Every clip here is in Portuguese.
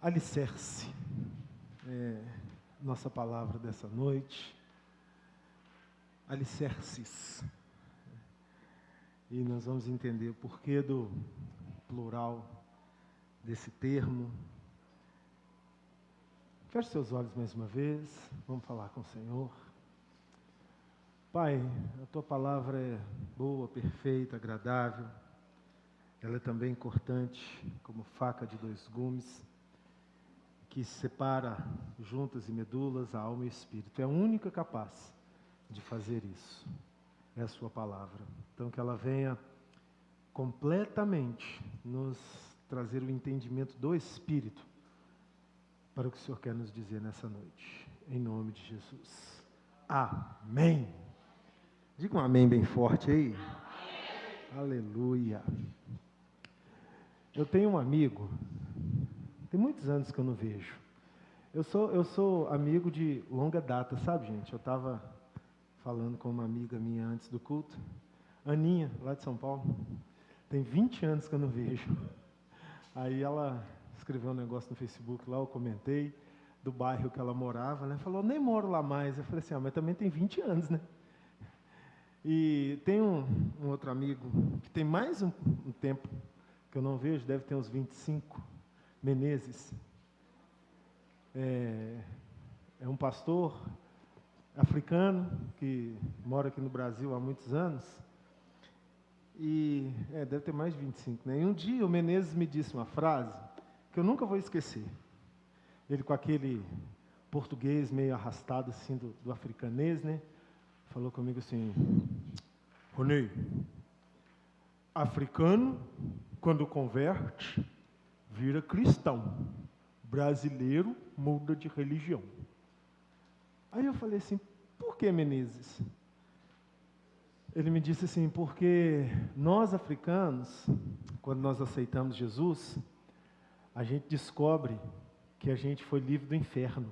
Alicerce é nossa palavra dessa noite. Alicerces. E nós vamos entender o porquê do plural desse termo. Feche seus olhos mais uma vez, vamos falar com o Senhor. Pai, a Tua palavra é boa, perfeita, agradável. Ela é também cortante, como faca de dois gumes, que separa juntas e medulas, a alma e o espírito. É a única capaz de fazer isso. É a Sua palavra. Então, que ela venha completamente nos trazer o entendimento do Espírito para o que o Senhor quer nos dizer nessa noite. Em nome de Jesus. Amém. Diga um amém bem forte aí. Amém. Aleluia. Eu tenho um amigo, tem muitos anos que eu não vejo. Eu sou amigo de longa data, sabe, gente? Eu estava falando com uma amiga minha antes do culto, Aninha, lá de São Paulo. Tem 20 anos que eu não vejo. Aí ela escreveu um negócio no Facebook lá, eu comentei, do bairro que ela morava, né? Falou, nem moro lá mais. Eu falei assim, mas também tem 20 anos, né? E tem um outro amigo, que tem mais um tempo que eu não vejo, deve ter uns 25, Menezes. É um pastor africano que mora aqui no Brasil há muitos anos. E deve ter mais de 25, né? E um dia o Menezes me disse uma frase que eu nunca vou esquecer. Ele com aquele português meio arrastado assim do africanês, né? Falou comigo assim, Rony, africano, quando converte, vira cristão. Brasileiro muda de religião. Aí eu falei assim, por que, Menezes? Ele me disse assim, porque nós africanos, quando nós aceitamos Jesus, a gente descobre que a gente foi livre do inferno.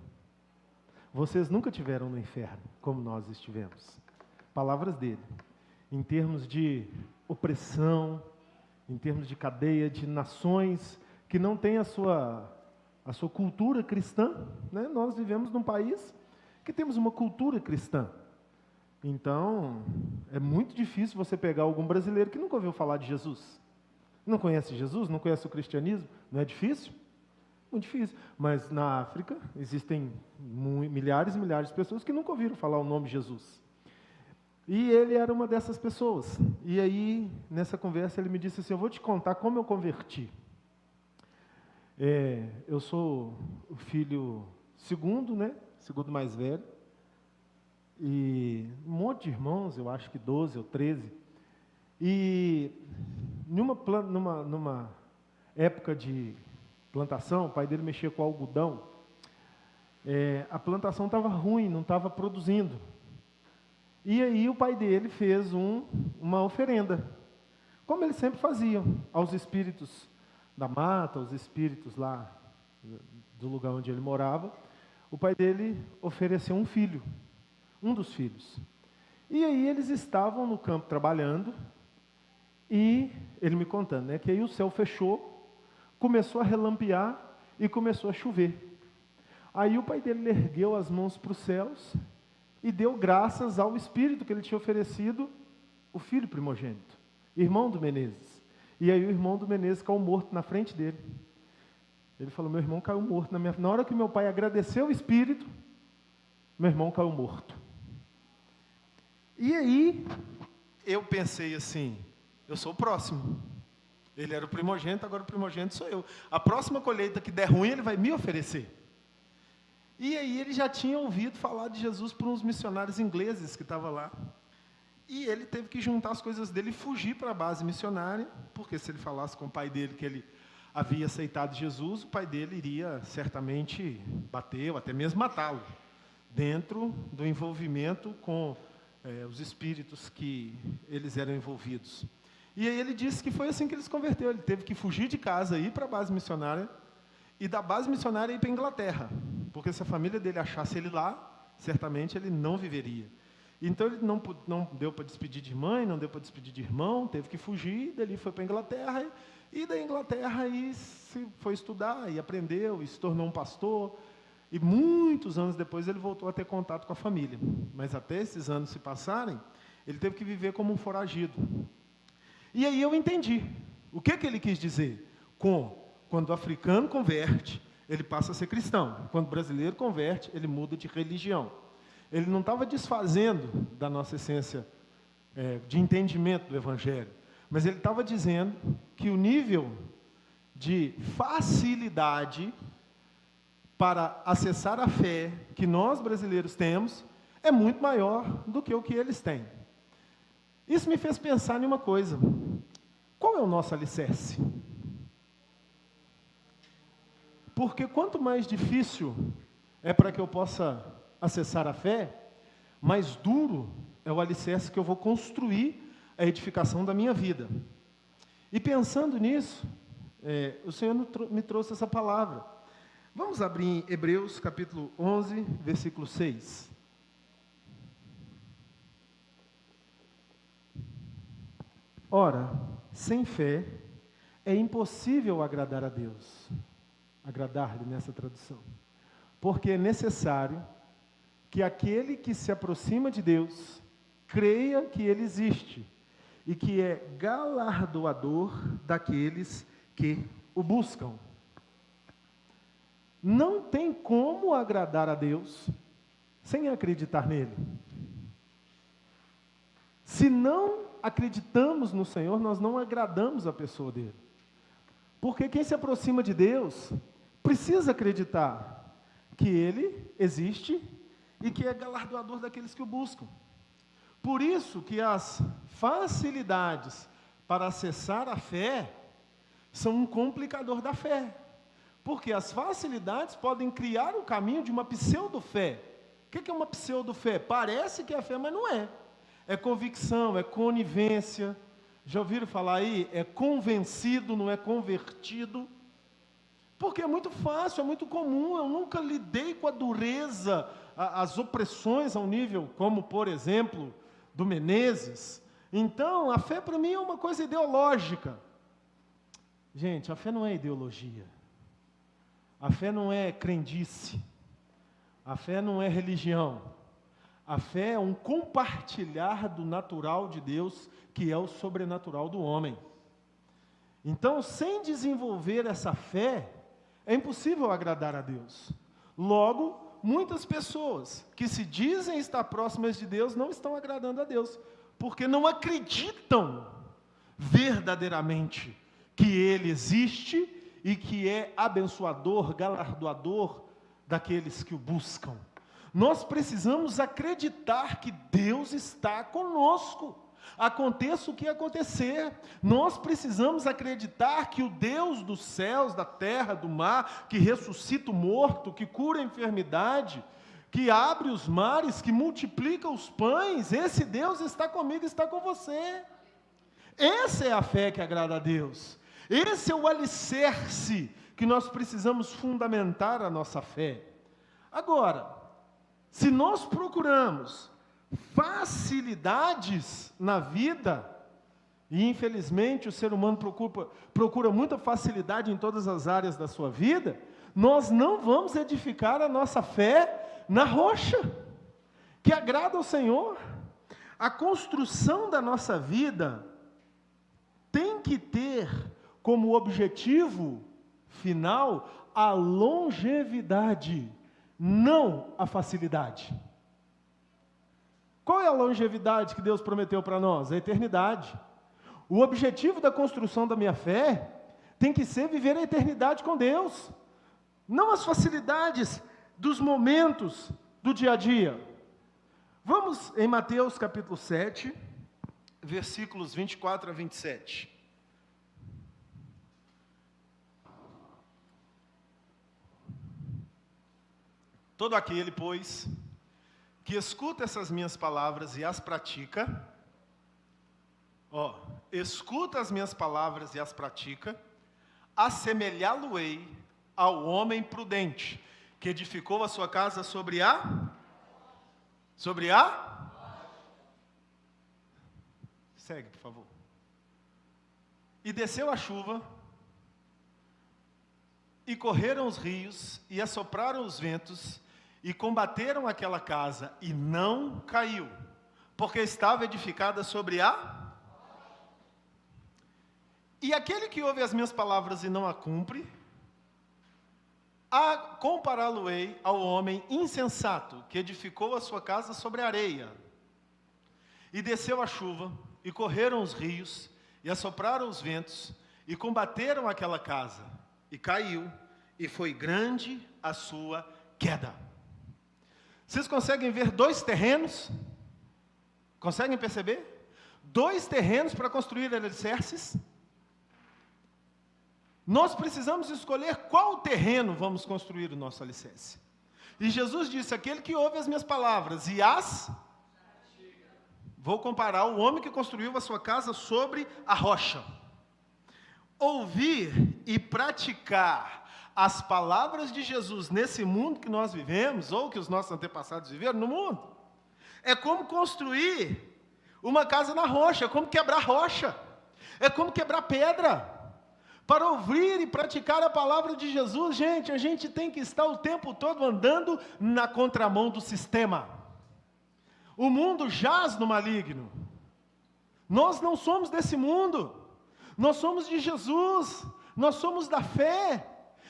Vocês nunca tiveram no inferno, como nós estivemos. Palavras dele. Em termos de opressão, em termos de cadeia de nações que não têm a sua cultura cristã, né? Nós vivemos num país que temos uma cultura cristã. Então, é muito difícil você pegar algum brasileiro que nunca ouviu falar de Jesus. Não conhece Jesus, não conhece o cristianismo. Não é difícil? Muito difícil. Mas na África existem milhares e milhares de pessoas que nunca ouviram falar o nome de Jesus. E ele era uma dessas pessoas. E aí, nessa conversa, ele me disse assim, eu vou te contar como eu converti. Eu sou o filho segundo, né? Segundo mais velho. E um monte de irmãos, eu acho que 12 ou 13. E numa época de plantação, o pai dele mexia com algodão. A plantação estava ruim, não estava produzindo. E aí o pai dele fez uma oferenda, como ele sempre fazia, aos espíritos da mata, aos espíritos lá do lugar onde ele morava. O pai dele ofereceu um filho, um dos filhos. E aí eles estavam no campo trabalhando, e ele me contando, né, que aí o céu fechou, começou a relampear e começou a chover. Aí o pai dele ergueu as mãos para os céus e deu graças ao espírito que ele tinha oferecido, o filho primogênito, irmão do Menezes. E aí o irmão do Menezes caiu morto na frente dele. Ele falou, meu irmão caiu morto na minha frente. Na hora que meu pai agradeceu o espírito, meu irmão caiu morto. E aí eu pensei assim, eu sou o próximo. Ele era o primogênito, agora o primogênito sou eu. A próxima colheita que der ruim, ele vai me oferecer. E aí ele já tinha ouvido falar de Jesus por uns missionários ingleses que estavam lá. E ele teve que juntar as coisas dele e fugir para a base missionária, porque se ele falasse com o pai dele que ele havia aceitado Jesus, o pai dele iria certamente bater ou até mesmo matá-lo, dentro do envolvimento com os espíritos que eles eram envolvidos. E aí ele disse que foi assim que ele se converteu. Ele teve que fugir de casa, ir para a base missionária, e da base missionária ir para a Inglaterra, porque se a família dele achasse ele lá, certamente ele não viveria. Então ele não deu para despedir de mãe, não deu para despedir de irmão, teve que fugir, dali foi para a Inglaterra, e da Inglaterra aí foi estudar e aprendeu, e se tornou um pastor, e muitos anos depois ele voltou a ter contato com a família. Mas até esses anos se passarem, ele teve que viver como um foragido. E aí eu entendi. O que ele quis dizer? Quando o africano converte, ele passa a ser cristão. Quando o brasileiro converte, ele muda de religião. Ele não estava desfazendo da nossa essência de entendimento do Evangelho, mas ele estava dizendo que o nível de facilidade para acessar a fé que nós brasileiros temos é muito maior do que o que eles têm. Isso me fez pensar em uma coisa. Qual é o nosso alicerce? Porque quanto mais difícil é para que eu possa acessar a fé, mais duro é o alicerce que eu vou construir a edificação da minha vida. E pensando nisso, o Senhor me trouxe essa palavra. Vamos abrir em Hebreus capítulo 11, versículo 6. Ora, sem fé é impossível agradar a Deus. Agradar-lhe nessa tradução. Porque é necessário que aquele que se aproxima de Deus creia que Ele existe e que é galardoador daqueles que o buscam. Não tem como agradar a Deus sem acreditar nele. Se não acreditamos no Senhor, nós não agradamos a pessoa dele. Porque quem se aproxima de Deus precisa acreditar que Ele existe e que é galardoador daqueles que o buscam. Por isso que as facilidades para acessar a fé são um complicador da fé. Porque as facilidades podem criar o caminho de uma pseudo-fé. O que é uma pseudo-fé? Parece que é fé, mas não é. É convicção, é conivência. Já ouviram falar aí? É convencido, não é convertido. Porque é muito fácil, é muito comum. Eu nunca lidei com a dureza, as opressões ao nível, como por exemplo, do Menezes. Então, a fé para mim é uma coisa ideológica. Gente, a fé não é ideologia. A fé não é crendice. A fé não é religião. A fé é um compartilhar do natural de Deus, que é o sobrenatural do homem. Então, sem desenvolver essa fé, é impossível agradar a Deus. Logo, muitas pessoas que se dizem estar próximas de Deus não estão agradando a Deus, porque não acreditam verdadeiramente que Ele existe e que é abençoador, galardoador daqueles que o buscam. Nós precisamos acreditar que Deus está conosco. Aconteça o que acontecer, nós precisamos acreditar que o Deus dos céus, da terra, do mar, que ressuscita o morto, que cura a enfermidade, que abre os mares, que multiplica os pães, esse Deus está comigo, está com você. Essa é a fé que agrada a Deus. Esse é o alicerce que nós precisamos fundamentar a nossa fé. Agora, se nós procuramos facilidades na vida, e infelizmente o ser humano procura muita facilidade em todas as áreas da sua vida, nós não vamos edificar a nossa fé na rocha, que agrada ao Senhor. A construção da nossa vida tem que ter como objetivo final a longevidade, não a facilidade. Qual é a longevidade que Deus prometeu para nós? A eternidade. O objetivo da construção da minha fé tem que ser viver a eternidade com Deus, não as facilidades dos momentos do dia a dia. Vamos em Mateus capítulo 7, versículos 24 a 27. Todo aquele, pois, que escuta essas minhas palavras e as pratica, escuta as minhas palavras e as pratica, assemelhá-lo-ei ao homem prudente, que edificou a sua casa sobre a? Segue, por favor. E desceu a chuva, e correram os rios, e assopraram os ventos, e combateram aquela casa, e não caiu, porque estava edificada sobre a... E aquele que ouve as minhas palavras e não a cumpre, a compará-lo-ei ao homem insensato, que edificou a sua casa sobre a areia. E desceu a chuva, e correram os rios, e assopraram os ventos, e combateram aquela casa, e caiu, e foi grande a sua queda. Vocês conseguem ver dois terrenos? Conseguem perceber? Dois terrenos para construir alicerces. Nós precisamos escolher qual terreno vamos construir o nosso alicerce. E Jesus disse, aquele que ouve as minhas palavras e as... Vou comparar o homem que construiu a sua casa sobre a rocha. Ouvir e praticar as palavras de Jesus nesse mundo que nós vivemos, ou que os nossos antepassados viveram no mundo, é como construir uma casa na rocha, é como quebrar rocha, é como quebrar pedra. Para ouvir e praticar a palavra de Jesus, gente, a gente tem que estar o tempo todo andando na contramão do sistema. O mundo jaz no maligno. Nós não somos desse mundo. Nós somos de Jesus. Nós somos da fé.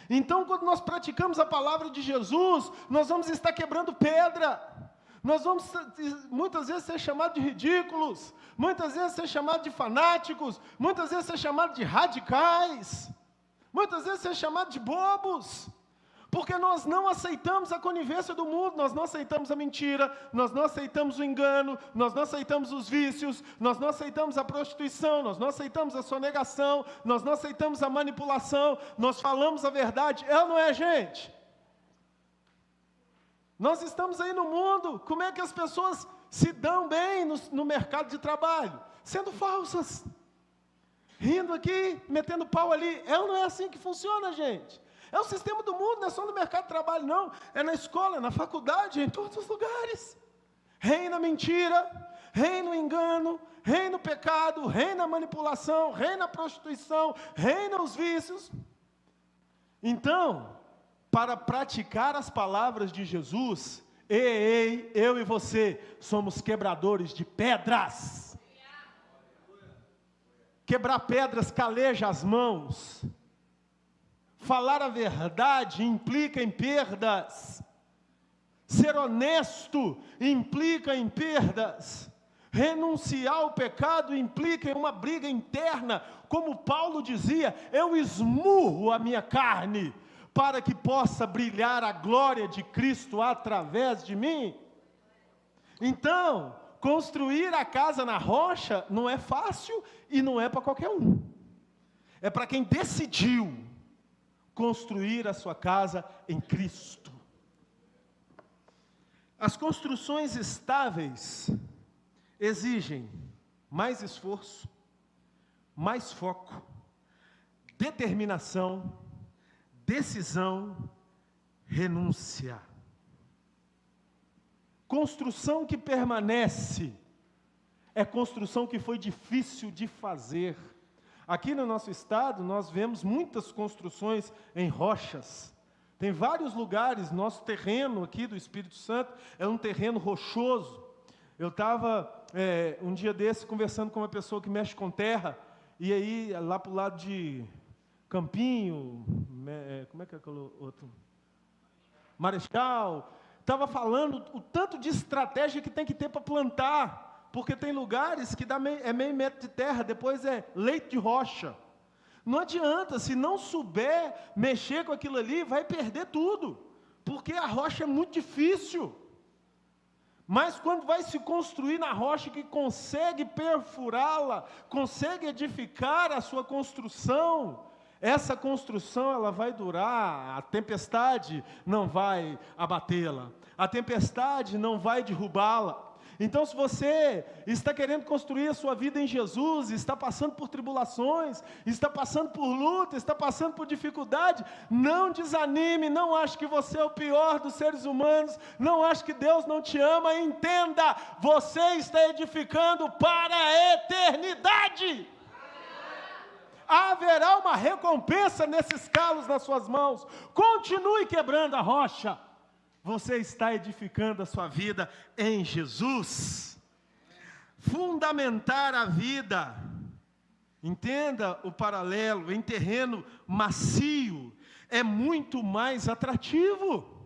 Então, quando nós praticamos a palavra de Jesus, nós vamos estar quebrando pedra. Nós vamos muitas vezes ser chamados de ridículos, muitas vezes ser chamados de fanáticos, muitas vezes ser chamados de radicais, muitas vezes ser chamados de bobos, porque nós não aceitamos a conivência do mundo, nós não aceitamos a mentira, nós não aceitamos o engano, nós não aceitamos os vícios, nós não aceitamos a prostituição, nós não aceitamos a sonegação, nós não aceitamos a manipulação, nós falamos a verdade, é ou não é, gente? Nós estamos aí no mundo, como é que as pessoas se dão bem no mercado de trabalho? Sendo falsas, rindo aqui, metendo pau ali, é ou não é assim que funciona, gente? É o sistema do mundo, não é só no mercado de trabalho, não. É na escola, é na faculdade, é em todos os lugares. Reina a mentira, reina o engano, reina o pecado, reina a manipulação, reina a prostituição, reina os vícios. Então, para praticar as palavras de Jesus, eu e você somos quebradores de pedras. Quebrar pedras caleja as mãos. Falar a verdade implica em perdas. Ser honesto implica em perdas. Renunciar ao pecado implica em uma briga interna. Como Paulo dizia, eu esmurro a minha carne, para que possa brilhar a glória de Cristo através de mim. Então, construir a casa na rocha não é fácil e não é para qualquer um. É para quem decidiu construir a sua casa em Cristo. As construções estáveis exigem mais esforço, mais foco, determinação, decisão, renúncia. Construção que permanece é construção que foi difícil de fazer. Aqui no nosso estado, nós vemos muitas construções em rochas. Tem vários lugares, nosso terreno aqui do Espírito Santo é um terreno rochoso. Eu estava, um dia desse, conversando com uma pessoa que mexe com terra, e aí, lá para o lado de Campinho, como é que é aquele outro? Marechal, estava falando o tanto de estratégia que tem que ter para plantar. Porque tem lugares que dá meio metro de terra, depois é leito de rocha. Não adianta, se não souber mexer com aquilo ali, vai perder tudo. Porque a rocha é muito difícil. Mas quando vai se construir na rocha que consegue perfurá-la, consegue edificar a sua construção, essa construção ela vai durar, a tempestade não vai abatê-la, a tempestade não vai derrubá-la. Então, se você está querendo construir a sua vida em Jesus, está passando por tribulações, está passando por luta, está passando por dificuldade, não desanime, não ache que você é o pior dos seres humanos, não ache que Deus não te ama, entenda, você está edificando para a eternidade. haverá uma recompensa nesses calos nas suas mãos. Continue quebrando a rocha. Você está edificando a sua vida em Jesus. Fundamentar a vida, entenda o paralelo, em terreno macio, é muito mais atrativo.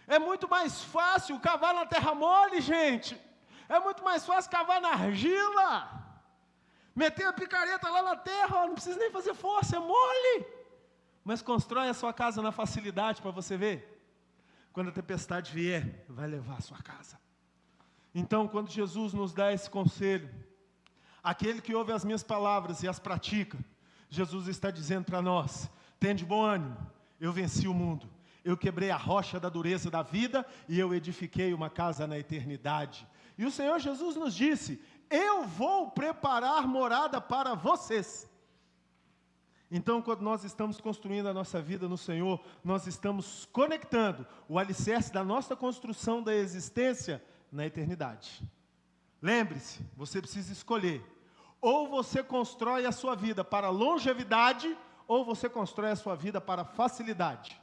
É muito mais fácil cavar na terra mole, gente. É muito mais fácil cavar na argila. Meter a picareta lá na terra, não precisa nem fazer força, é mole. Mas constrói a sua casa na facilidade para você ver. Quando a tempestade vier, vai levar a sua casa. Então, quando Jesus nos dá esse conselho, aquele que ouve as minhas palavras e as pratica, Jesus está dizendo para nós: tende bom ânimo, eu venci o mundo. Eu quebrei a rocha da dureza da vida e eu edifiquei uma casa na eternidade. E o Senhor Jesus nos disse: eu vou preparar morada para vocês. Então, quando nós estamos construindo a nossa vida no Senhor, nós estamos conectando o alicerce da nossa construção da existência na eternidade. Lembre-se, você precisa escolher. Ou você constrói a sua vida para longevidade, ou você constrói a sua vida para facilidade.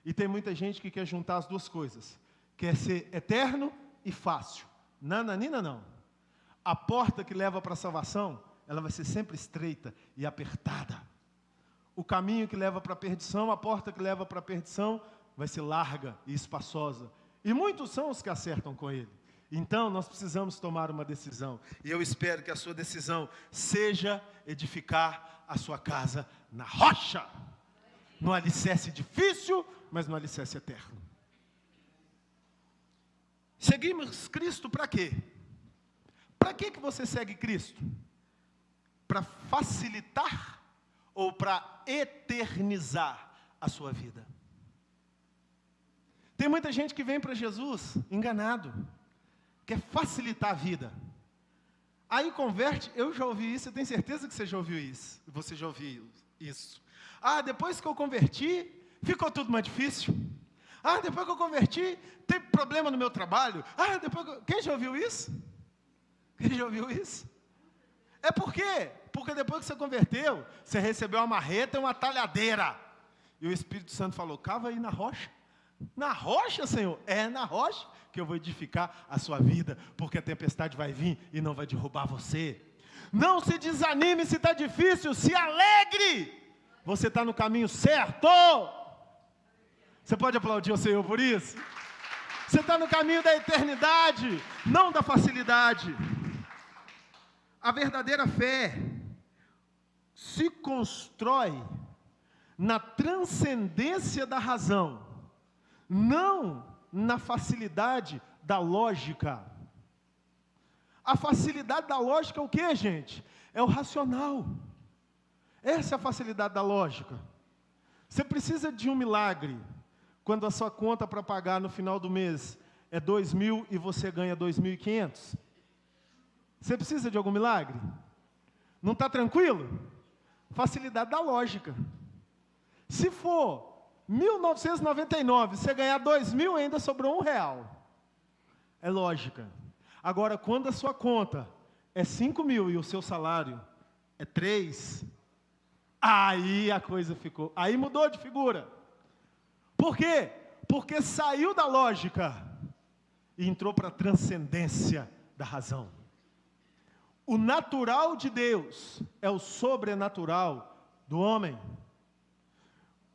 E tem muita gente que quer juntar as duas coisas. Quer ser eterno e fácil. Nananina não. A porta que leva para a salvação, ela vai ser sempre estreita e apertada. O caminho que leva para a perdição, a porta que leva para a perdição, vai ser larga e espaçosa. E muitos são os que acertam com ele. Então, nós precisamos tomar uma decisão. E eu espero que a sua decisão seja edificar a sua casa na rocha. No alicerce difícil, mas no alicerce eterno. Seguimos Cristo para quê? Para que você segue Cristo? Para facilitar ou para eternizar a sua vida? Tem muita gente que vem para Jesus enganado, quer facilitar a vida. Aí converte, eu já ouvi isso, eu tenho certeza que você já ouviu isso. Você já ouviu isso. Ah, depois que eu converti, ficou tudo mais difícil. Ah, depois que eu converti, teve problema no meu trabalho. Ah, depois que... Quem já ouviu isso? Quem já ouviu isso? É por quê? Porque depois que você converteu, você recebeu uma marreta e uma talhadeira. E o Espírito Santo falou: cava aí na rocha. Na rocha, Senhor? É na rocha que eu vou edificar a sua vida, porque a tempestade vai vir e não vai derrubar você. Não se desanime se está difícil, se alegre. Você está no caminho certo. Você pode aplaudir o Senhor por isso? Você está no caminho da eternidade, não da facilidade. A verdadeira fé se constrói na transcendência da razão, não na facilidade da lógica. A facilidade da lógica é o que, gente? É o racional. Essa é a facilidade da lógica. Você precisa de um milagre, quando a sua conta para pagar no final do mês é 2.000 e você ganha 2.500. Você precisa de algum milagre? Não está tranquilo? Facilidade da lógica. Se for 1999, você ganhar 2.000, ainda sobrou R$1. É lógica. Agora, quando a sua conta é 5.000 e o seu salário é 3, aí a coisa ficou, aí mudou de figura. Por quê? Porque saiu da lógica e entrou para a transcendência da razão. O natural de Deus é o sobrenatural do homem.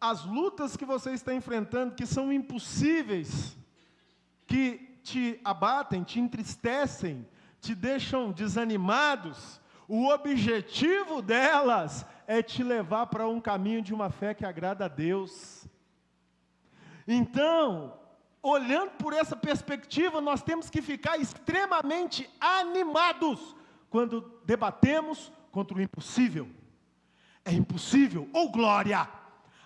As lutas que você está enfrentando, que são impossíveis, que te abatem, te entristecem, te deixam desanimados, o objetivo delas é te levar para um caminho de uma fé que agrada a Deus. Então, olhando por essa perspectiva, nós temos que ficar extremamente animados quando debatemos contra o impossível. É impossível, ou glória!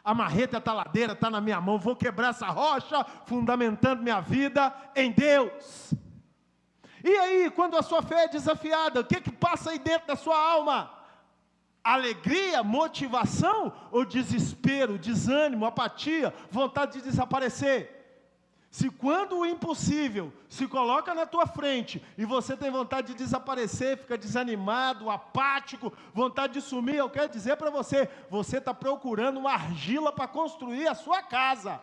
A marreta e a taladeira está na minha mão, vou quebrar essa rocha, fundamentando minha vida em Deus. E aí, quando a sua fé é desafiada, o que passa aí dentro da sua alma? Alegria, motivação ou desespero, desânimo, apatia, vontade de desaparecer? Se quando o impossível se coloca na tua frente e você tem vontade de desaparecer, fica desanimado, apático, vontade de sumir, eu quero dizer para você, você está procurando uma argila para construir a sua casa.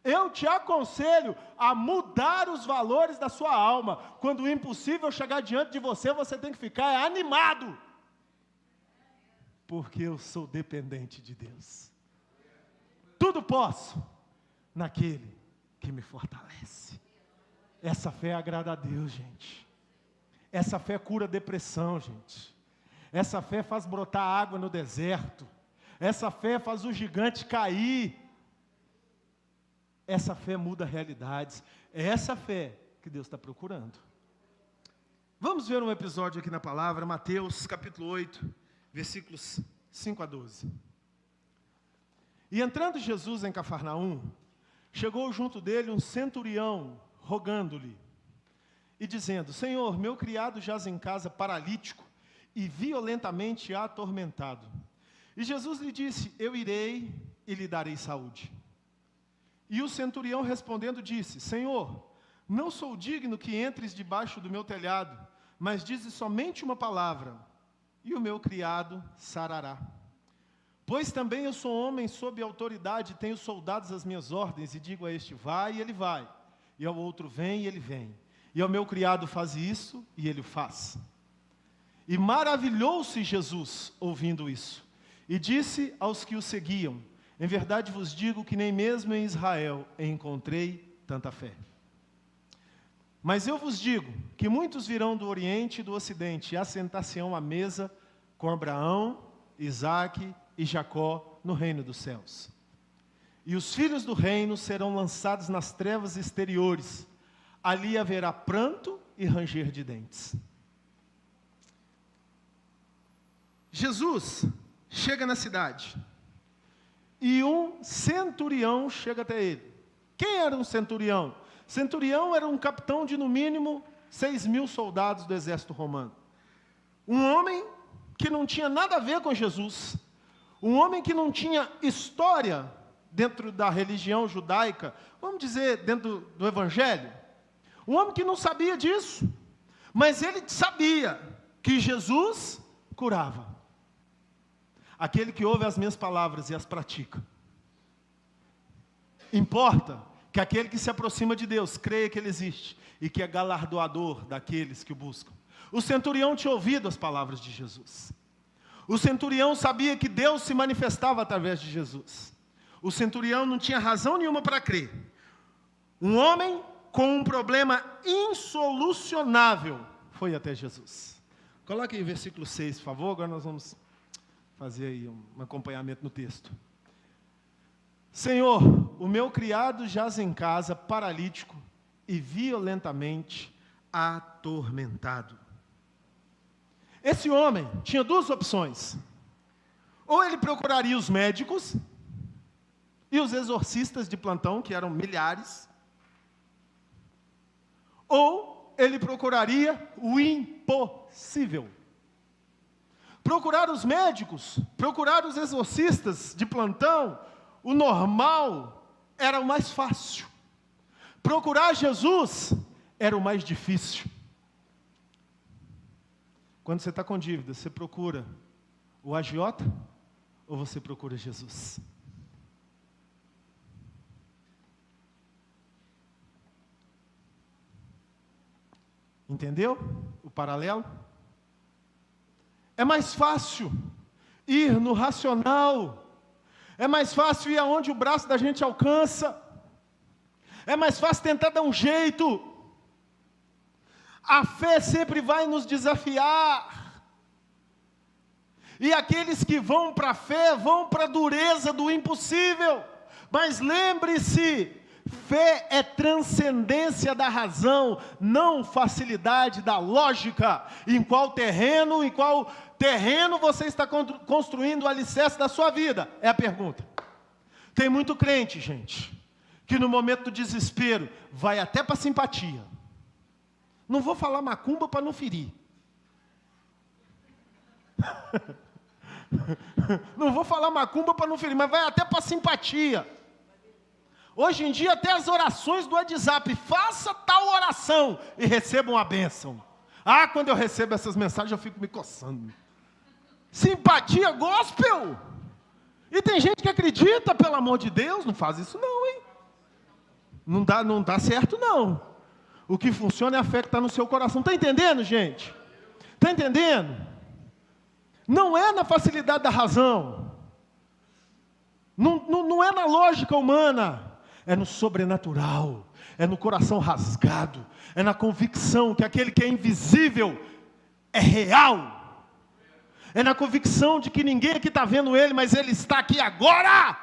Eu te aconselho a mudar os valores da sua alma. Quando o impossível chegar diante de você, você tem que ficar animado. Porque eu sou dependente de Deus. Tudo posso naquele que me fortalece. Essa fé agrada a Deus, gente. Essa fé cura depressão, gente. Essa fé faz brotar água no deserto. Essa fé faz o gigante cair. Essa fé muda realidades. É essa fé que Deus está procurando. Vamos ver um episódio aqui na palavra, Mateus capítulo 8, versículos 5 a 12. E entrando Jesus em Cafarnaum, chegou junto dele um centurião, rogando-lhe, e dizendo: Senhor, meu criado jaz em casa paralítico, e violentamente atormentado. E Jesus lhe disse: eu irei e lhe darei saúde. E o centurião respondendo disse: Senhor, não sou digno que entres debaixo do meu telhado, mas dize somente uma palavra, e o meu criado sarará. Pois também eu sou homem sob autoridade, tenho soldados às minhas ordens, e digo a este: vai, e ele vai, e ao outro: vem, e ele vem, e ao meu criado: faz isso, e ele o faz. E maravilhou-se Jesus ouvindo isso, e disse aos que o seguiam: em verdade vos digo que nem mesmo em Israel encontrei tanta fé. Mas eu vos digo que muitos virão do Oriente e do Ocidente e assentar-se-ão à mesa com Abraão, Isaque e Jacó no reino dos céus. E os filhos do reino serão lançados nas trevas exteriores. Ali haverá pranto e ranger de dentes. Jesus chega na cidade e um centurião chega até ele. Quem era um centurião? Centurião era um capitão de no mínimo 6.000 soldados do exército romano. Um homem que não tinha nada a ver com Jesus. Um homem que não tinha história dentro da religião judaica, vamos dizer, dentro do evangelho. Um homem que não sabia disso, mas ele sabia que Jesus curava. Aquele que ouve as minhas palavras e as pratica. Importa que aquele que se aproxima de Deus creia que Ele existe e que é galardoador daqueles que o buscam. O centurião tinha ouvido as palavras de Jesus. O centurião sabia que Deus se manifestava através de Jesus. O centurião não tinha razão nenhuma para crer. Um homem com um problema insolucionável foi até Jesus. Coloque aí o versículo 6, por favor. Agora nós vamos fazer aí um acompanhamento no texto. Senhor, o meu criado jaz em casa paralítico e violentamente atormentado. Esse homem tinha duas opções. Ou ele procuraria os médicos e os exorcistas de plantão, que eram milhares, ou ele procuraria o impossível. Procurar os médicos, procurar os exorcistas de plantão, o normal era o mais fácil. Procurar Jesus era o mais difícil. Quando você está com dívida, você procura o agiota ou você procura Jesus? Entendeu o paralelo? É mais fácil ir no racional. É mais fácil ir aonde o braço da gente alcança. É mais fácil tentar dar um jeito. A fé sempre vai nos desafiar. E aqueles que vão para a fé, vão para a dureza do impossível. Mas lembre-se, fé é transcendência da razão, não facilidade da lógica. Em qual terreno você está construindo o alicerce da sua vida? É a pergunta. Tem muito crente, gente, que no momento do desespero, vai até para simpatia. Não vou falar macumba para não ferir. Não vou falar macumba para não ferir, mas vai até para simpatia. Hoje em dia até as orações do WhatsApp, faça tal oração e receba uma bênção. Ah, quando eu recebo essas mensagens eu fico me coçando. Simpatia gospel. E tem gente que acredita, pelo amor de Deus, não faz isso não, hein? Não dá certo não. O que funciona é a fé que está no seu coração. Está entendendo, gente? Está entendendo? Não é na facilidade da razão. Não é na lógica humana. É no sobrenatural, é no coração rasgado, é na convicção que aquele que é invisível é real, é na convicção de que ninguém aqui está vendo ele, mas ele está aqui agora,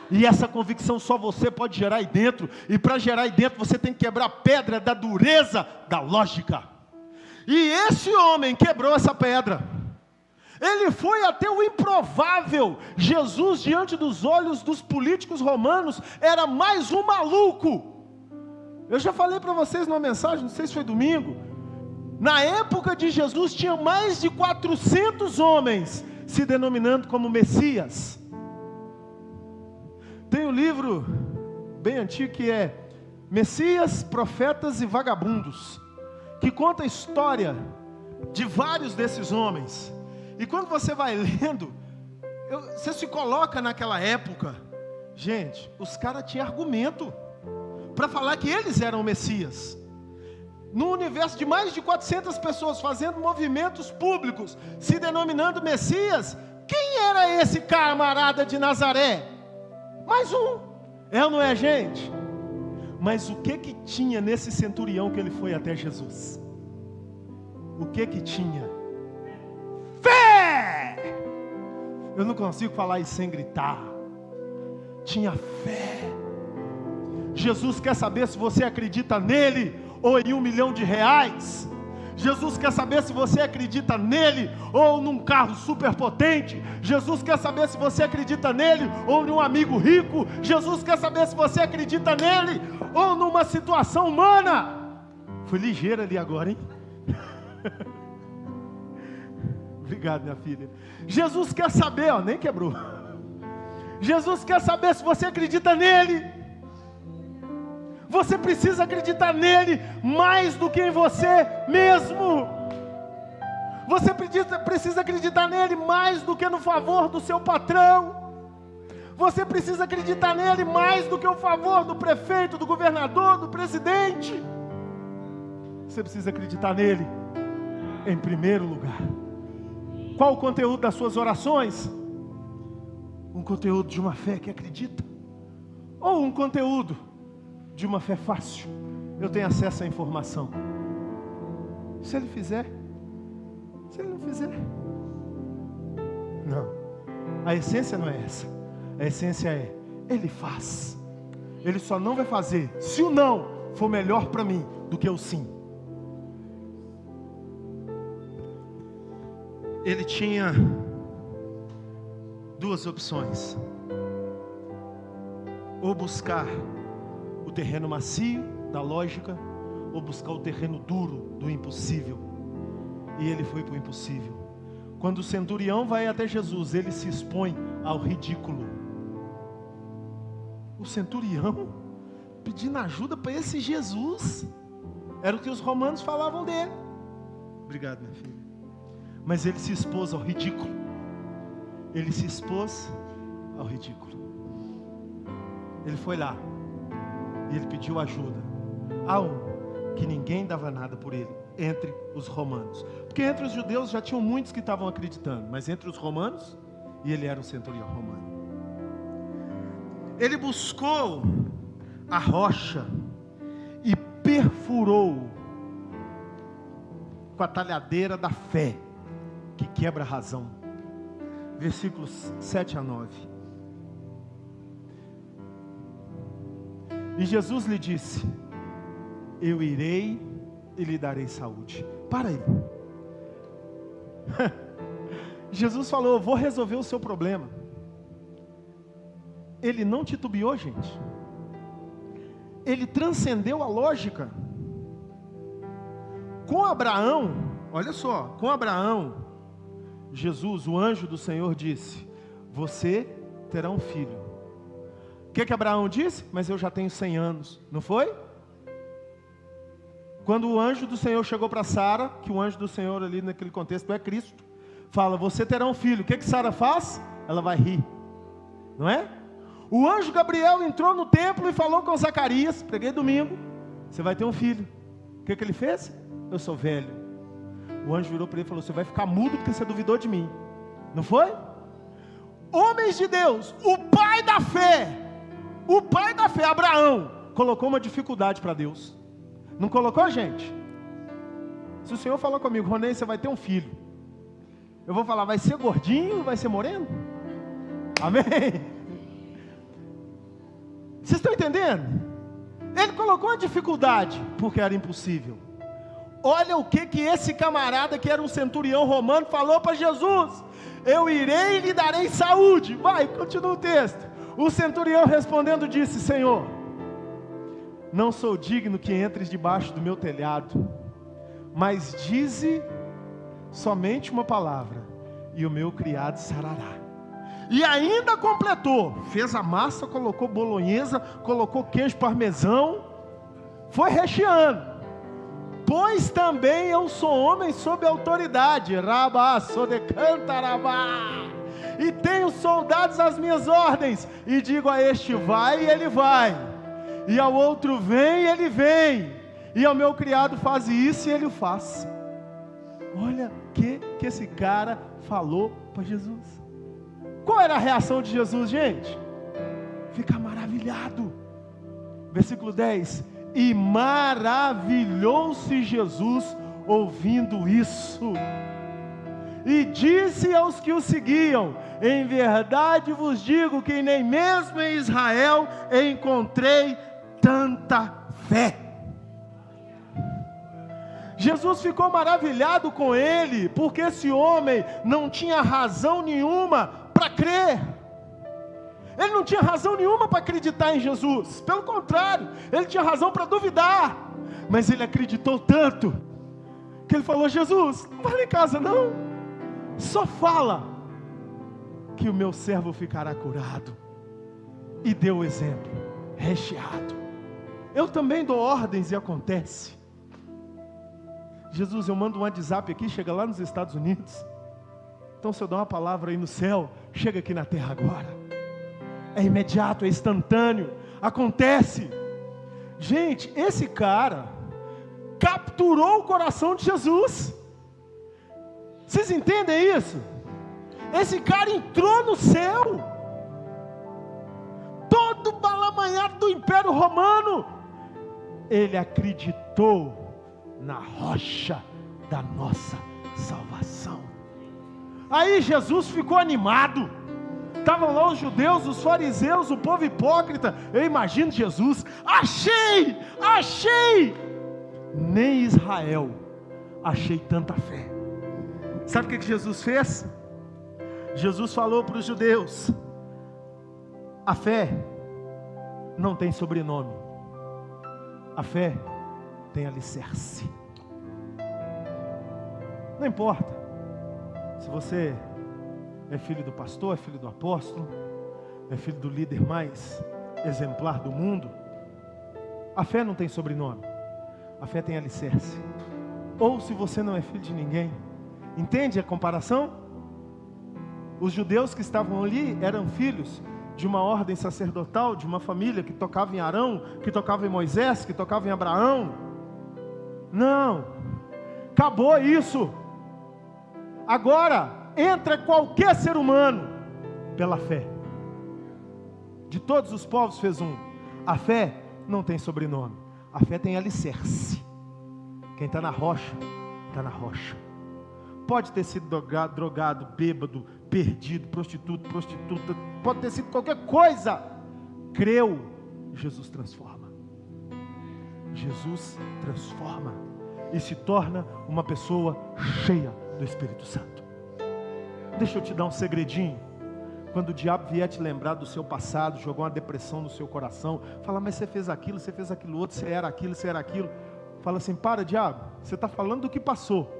e essa convicção só você pode gerar aí dentro, e para gerar aí dentro você tem que quebrar a pedra da dureza da lógica, e esse homem quebrou essa pedra. Ele foi até o improvável. Jesus, diante dos olhos dos políticos romanos, era mais um maluco. Eu já falei para vocês numa mensagem, não sei se foi domingo. Na época de Jesus, tinha mais de 400 homens se denominando como Messias. Tem um livro bem antigo que é Messias, Profetas e Vagabundos, que conta a história de vários desses homens. E quando você vai lendo, você se coloca naquela época. Gente, os caras tinham argumento para falar que eles eram o Messias. Num universo de mais de 400 pessoas fazendo movimentos públicos, se denominando Messias, quem era esse camarada de Nazaré? Mais um. É ou não é, gente? Mas o que tinha nesse centurião que ele foi até Jesus? O que tinha? Fé! Eu não consigo falar isso sem gritar. Tinha fé. Jesus quer saber se você acredita nele ou em R$1 milhão. Jesus quer saber se você acredita nele ou num carro super potente. Jesus quer saber se você acredita nele ou num amigo rico. Jesus quer saber se você acredita nele ou numa situação humana. Fui ligeiro ali agora, hein? Obrigado, minha filha. Jesus quer saber, ó, nem quebrou. Jesus quer saber se você acredita nele. Você precisa acreditar nele mais do que em você mesmo. Você precisa acreditar nele mais do que no favor do seu patrão. Você precisa acreditar nele mais do que o favor do prefeito, do governador, do presidente. Você precisa acreditar nele em primeiro lugar. Qual o conteúdo das suas orações? Um conteúdo de uma fé que acredita, ou um conteúdo de uma fé fácil? Eu tenho acesso à informação. Se ele fizer, se ele não fizer, não. A essência não é essa. A essência é, ele faz. Ele só não vai fazer se o não for melhor para mim do que o sim. Ele tinha duas opções: ou buscar o terreno macio da lógica, ou buscar o terreno duro do impossível. E ele foi para o impossível. Quando o centurião vai até Jesus, ele se expõe ao ridículo. O centurião pedindo ajuda para esse Jesus, era o que os romanos falavam dele. Obrigado, minha filha. Mas ele se expôs ao ridículo. Ele se expôs ao ridículo. Ele foi lá e ele pediu ajuda a um que ninguém dava nada por ele, entre os romanos. Porque entre os judeus já tinham muitos que estavam acreditando, mas entre os romanos, e ele era um centurião romano. Ele buscou a rocha e perfurou com a talhadeira da fé, que quebra a razão. Versículos 7 a 9. E Jesus lhe disse: eu irei e lhe darei saúde. Para aí. Jesus falou: eu vou resolver o seu problema. Ele não titubeou, gente. Ele transcendeu a lógica. Com Abraão, olha só, com Abraão, Jesus, o anjo do Senhor, disse: você terá um filho. O que Abraão disse? Mas eu já tenho 100 anos, não foi? Quando o anjo do Senhor chegou para Sara, que o anjo do Senhor ali naquele contexto é Cristo, fala, você terá um filho. O que Sara faz? Ela vai rir, não é? O anjo Gabriel entrou no templo e falou com Zacarias, preguei domingo, você vai ter um filho. O que ele fez? Eu sou velho. O anjo virou para ele e falou, você vai ficar mudo porque você duvidou de mim, não foi? Homens de Deus, o pai da fé, Abraão, colocou uma dificuldade para Deus. Não colocou, gente? Se o Senhor falou comigo, Ronei, você vai ter um filho, eu vou falar, vai ser gordinho ou vai ser moreno? Amém? Vocês estão entendendo? Ele colocou uma dificuldade, porque era impossível. Olha o que esse camarada, que era um centurião romano, falou para Jesus, eu irei e lhe darei saúde. Vai, continua o texto. O centurião respondendo disse, Senhor, não sou digno que entres debaixo do meu telhado, mas dize somente uma palavra, e o meu criado sarará. E ainda completou, fez a massa, colocou bolonhesa, colocou queijo parmesão, foi recheando. Pois também eu sou homem sob autoridade, rabá, sou de cantarabá, e tenho soldados às minhas ordens, e digo a este vai, e ele vai, e ao outro vem, ele vem, e ao meu criado faz isso, e ele o faz. Olha o que esse cara falou para Jesus. Qual era a reação de Jesus, gente? Ficar maravilhado. Versículo 10. E maravilhou-se Jesus ouvindo isso. E disse aos que o seguiam, em verdade vos digo que nem mesmo em Israel encontrei tanta fé. Jesus ficou maravilhado com ele, porque esse homem não tinha razão nenhuma para crer. Ele não tinha razão nenhuma para acreditar em Jesus, pelo contrário, ele tinha razão para duvidar, mas ele acreditou tanto, que ele falou, Jesus, não vai lá em casa não, só fala, que o meu servo ficará curado, e deu o exemplo, recheado. Eu também dou ordens e acontece. Jesus, eu mando um WhatsApp aqui, chega lá nos Estados Unidos, então se eu dar uma palavra aí no céu, chega aqui na terra agora. É imediato, é instantâneo, acontece. Gente, esse cara capturou o coração de Jesus. Vocês entendem isso? Esse cara entrou no céu, todo balamanhado do Império Romano. Ele acreditou na rocha da nossa salvação. Aí Jesus ficou animado. Estavam lá os judeus, os fariseus, o povo hipócrita. Eu imagino Jesus, achei, nem Israel achei tanta fé. Sabe o que Jesus fez? Jesus falou para os judeus, a fé não tem sobrenome, a fé tem alicerce. Não importa se você é filho do pastor, é filho do apóstolo, é filho do líder mais exemplar do mundo, a fé não tem sobrenome, a fé tem alicerce. Ou se você não é filho de ninguém, entende a comparação? Os judeus que estavam ali eram filhos de uma ordem sacerdotal, de uma família que tocava em Arão, que tocava em Moisés, que tocava em Abraão. Não, acabou isso. Agora entra qualquer ser humano pela fé. De todos os povos fez um. A fé não tem sobrenome, a fé tem alicerce. Quem está na rocha, está na rocha. Pode ter sido drogado, bêbado, perdido, prostituta, pode ter sido qualquer coisa. Creu, Jesus transforma. Jesus transforma e se torna uma pessoa cheia do Espírito Santo. Deixa eu te dar um segredinho. Quando o diabo vier te lembrar do seu passado, jogar uma depressão no seu coração, fala, mas você fez aquilo outro, você era aquilo. Fala assim, para diabo, você está falando do que passou,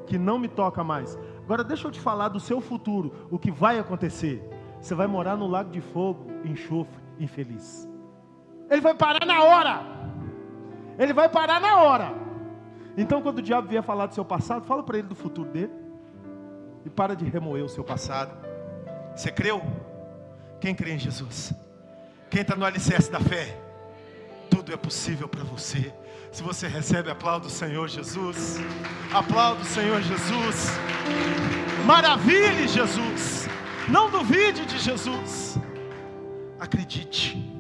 que não me toca mais. Agora deixa eu te falar do seu futuro, o que vai acontecer. você vai morar no lago de fogo, enxofre, infeliz. Ele vai parar na hora. Ele vai parar na hora. Então, quando o diabo vier falar do seu passado, fala para ele do futuro dele. E para de remoer o seu passado. Você creu? Quem crê em Jesus? Quem está no alicerce da fé? Tudo é possível para você. Se você recebe, aplauda o Senhor Jesus. Aplauda o Senhor Jesus. Maravilhe Jesus. Não duvide de Jesus. Acredite.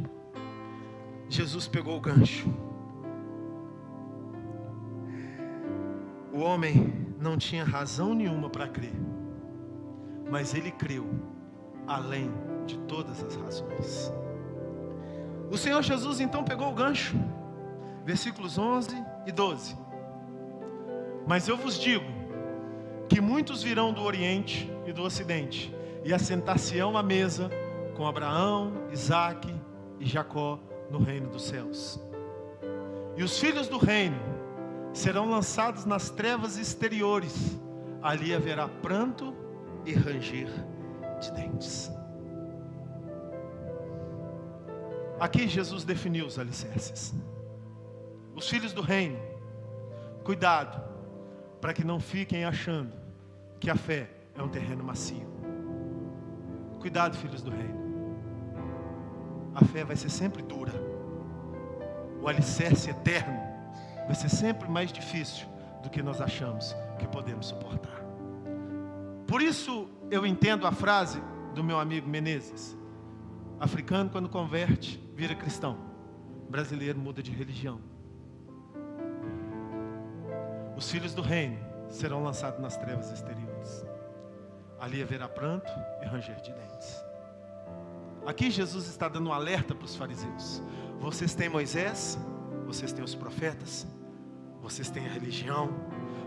Jesus pegou o gancho. O homem não tinha razão nenhuma para crer, mas ele creu além de todas as razões. O Senhor Jesus então pegou o gancho, versículos 11 e 12. Mas eu vos digo que muitos virão do Oriente e do Ocidente e assentar-se-ão à mesa com Abraão, Isaque e Jacó no reino dos céus. E os filhos do reino serão lançados nas trevas exteriores. Ali haverá pranto e ranger de dentes. Aqui Jesus definiu os alicerces. Os filhos do reino, cuidado, para que não fiquem achando que a fé é um terreno macio. Cuidado, filhos do reino. A fé vai ser sempre dura. O alicerce eterno vai ser sempre mais difícil do que nós achamos que podemos suportar. Por isso eu entendo a frase do meu amigo Menezes: africano, quando converte, vira cristão. Brasileiro muda de religião. Os filhos do reino serão lançados nas trevas exteriores. Ali haverá pranto e ranger de dentes. Aqui Jesus está dando um alerta para os fariseus. Vocês têm Moisés, vocês têm os profetas, vocês têm a religião,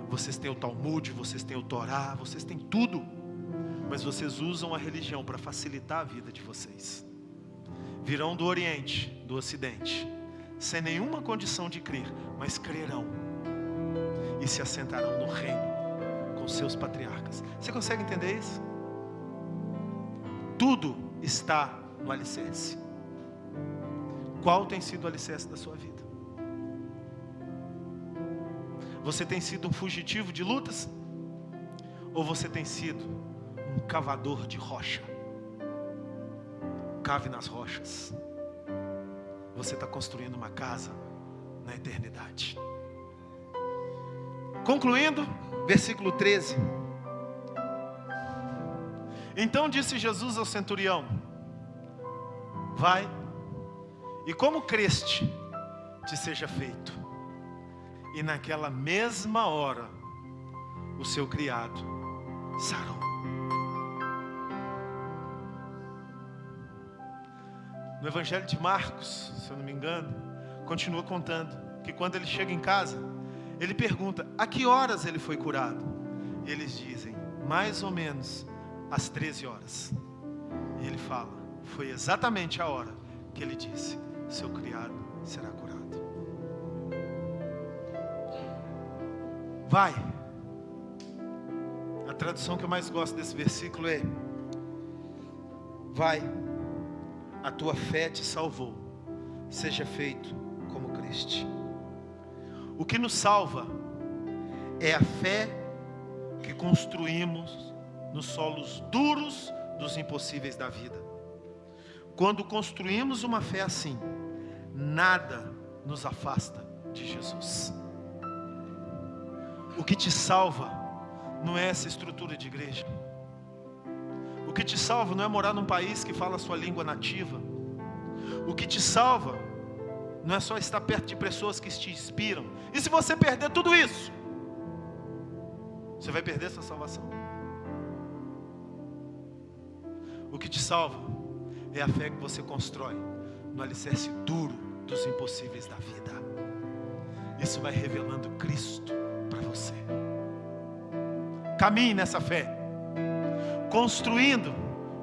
vocês têm o Talmud, vocês têm o Torá, vocês têm tudo. Mas vocês usam a religião para facilitar a vida de vocês. Virão do Oriente, do Ocidente, sem nenhuma condição de crer, mas crerão. E se assentarão no reino com seus patriarcas. Você consegue entender isso? Tudo está no alicerce. Qual tem sido o alicerce da sua vida? Você tem sido um fugitivo de lutas? Ou você tem sido um cavador de rocha? Cave nas rochas. Você está construindo uma casa na eternidade. Concluindo, versículo 13. Então disse Jesus ao centurião: vai, e como creste, te seja feito. E naquela mesma hora, o seu criado sarou. No Evangelho de Marcos, se eu não me engano, continua contando que quando ele chega em casa, ele pergunta a que horas ele foi curado. E eles dizem, mais ou menos às 13 horas. E ele fala, foi exatamente a hora que ele disse, seu criado será curado. Vai. A tradução que eu mais gosto desse versículo é: vai, a tua fé te salvou, seja feito como creste. O que nos salva é a fé que construímos nos solos duros dos impossíveis da vida. Quando construímos uma fé assim, nada nos afasta de Jesus. O que te salva não é essa estrutura de igreja. O que te salva não é morar num país que fala a sua língua nativa. O que te salva não é só estar perto de pessoas que te inspiram. E se você perder tudo isso, você vai perder sua salvação. O que te salva é a fé que você constrói no alicerce duro dos impossíveis da vida. Isso vai revelando Cristo para você. Caminhe nessa fé, construindo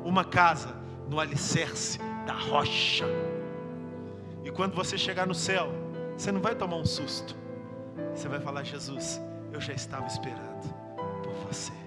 uma casa no alicerce da rocha. E quando você chegar no céu, você não vai tomar um susto. Você vai falar, Jesus, eu já estava esperando por você.